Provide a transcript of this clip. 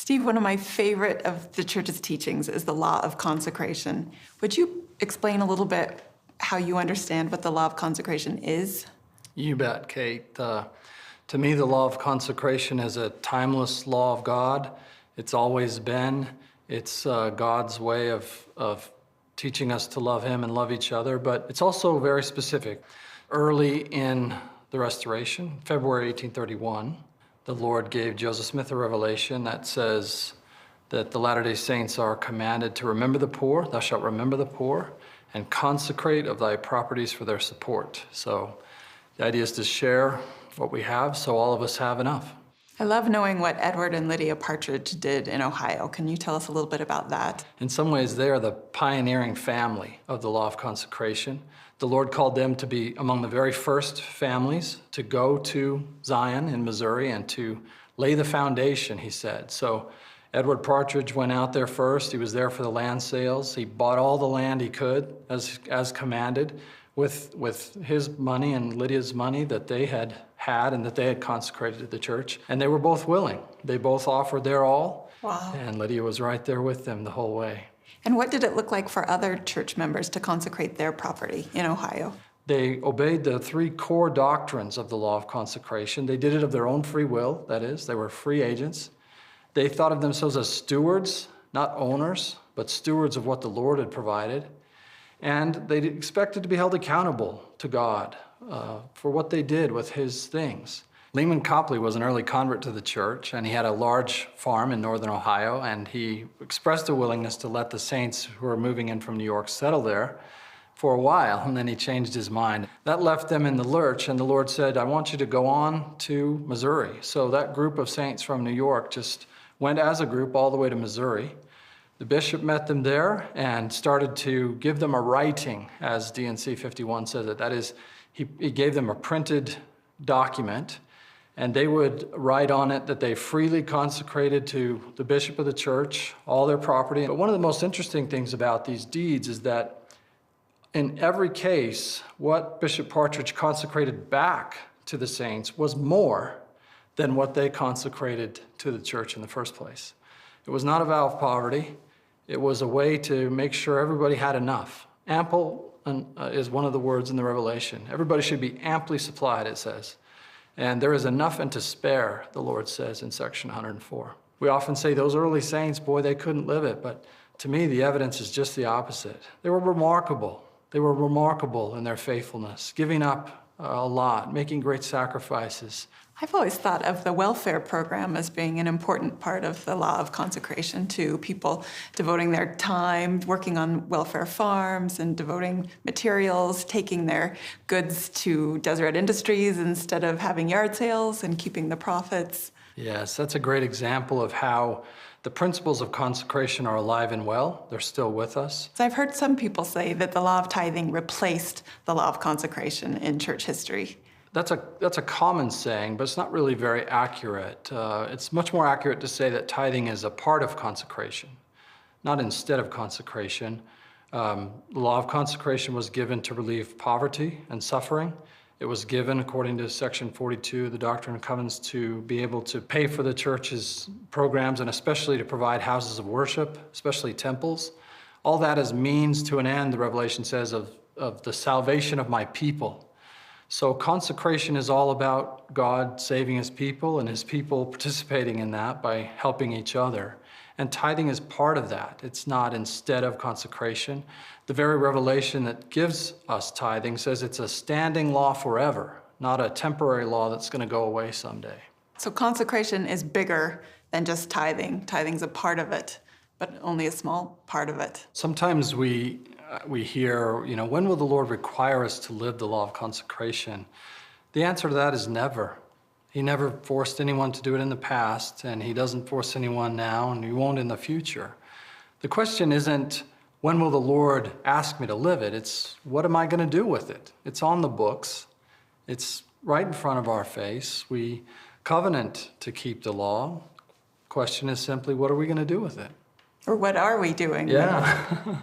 Steve, one of my favorite of the church's teachings is the law of consecration. Would you explain a little bit how you understand what the law of consecration is? You bet, Kate. To me, the law of consecration is a timeless law of God. It's always been. It's God's way of teaching us to love Him and love each other, but it's also very specific. Early in the Restoration, February 1831, the Lord gave Joseph Smith a revelation that says that the Latter-day Saints are commanded to remember the poor, thou shalt remember the poor, and consecrate of thy properties for their support. So the idea is to share what we have so all of us have enough. I love knowing what Edward and Lydia Partridge did in Ohio. Can you tell us a little bit about that? In some ways, they are the pioneering family of the law of consecration. The Lord called them to be among the very first families to go to Zion in Missouri and to lay the foundation, he said. So Edward Partridge went out there first. He was there for the land sales. He bought all the land he could as commanded with his money and Lydia's money that they had and that they had consecrated to the church. And they were both willing. They both offered their all. Wow. And Lydia was right there with them the whole way. And what did it look like for other church members to consecrate their property in Ohio? They obeyed the three core doctrines of the law of consecration. They did it of their own free will, that is, they were free agents. They thought of themselves as stewards, not owners, but stewards of what the Lord had provided. And they expected to be held accountable to God for what they did with His things. Lehman Copley was an early convert to the church, and he had a large farm in northern Ohio, and he expressed a willingness to let the saints who were moving in from New York settle there for a while, and then he changed his mind. That left them in the lurch, and the Lord said, I want you to go on to Missouri. So that group of saints from New York just went as a group all the way to Missouri. The bishop met them there and started to give them a writing, as D&C 51 says it. That is, he gave them a printed document, and they would write on it that they freely consecrated to the bishop of the church all their property. But one of the most interesting things about these deeds is that in every case, what Bishop Partridge consecrated back to the saints was more than what they consecrated to the church in the first place. It was not a vow of poverty. It was a way to make sure everybody had enough. Ample is one of the words in the Revelation. Everybody should be amply supplied, it says. And there is enough and to spare, the Lord says in section 104. We often say those early saints, boy, they couldn't live it. But to me, the evidence is just the opposite. They were remarkable. They were remarkable in their faithfulness, giving up a lot, making great sacrifices. I've always thought of the welfare program as being an important part of the law of consecration too. People devoting their time, working on welfare farms and devoting materials, taking their goods to Deseret Industries instead of having yard sales and keeping the profits. Yes, that's a great example of how the principles of consecration are alive and well. They're still with us. So I've heard some people say that the law of tithing replaced the law of consecration in church history. That's a common saying, but it's not really very accurate. It's much more accurate to say that tithing is a part of consecration, not instead of consecration. The law of consecration was given to relieve poverty and suffering. It was given, according to section 42 of the Doctrine and Covenants, to be able to pay for the church's programs and especially to provide houses of worship, especially temples. All that is means to an end, the Revelation says, of the salvation of my people. So consecration is all about God saving His people and His people participating in that by helping each other. And tithing is part of that. It's not instead of consecration. The very revelation that gives us tithing says it's a standing law forever, not a temporary law that's going to go away someday. So consecration is bigger than just tithing. Tithing's a part of it, but only a small part of it. Sometimes we hear, when will the Lord require us to live the law of consecration? The answer to that is never. He never forced anyone to do it in the past, and He doesn't force anyone now, and He won't in the future. The question isn't, when will the Lord ask me to live it? It's, what am I going to do with it? It's on the books. It's right in front of our face. We covenant to keep the law. The question is simply, what are we going to do with it? Or what are we doing? Yeah.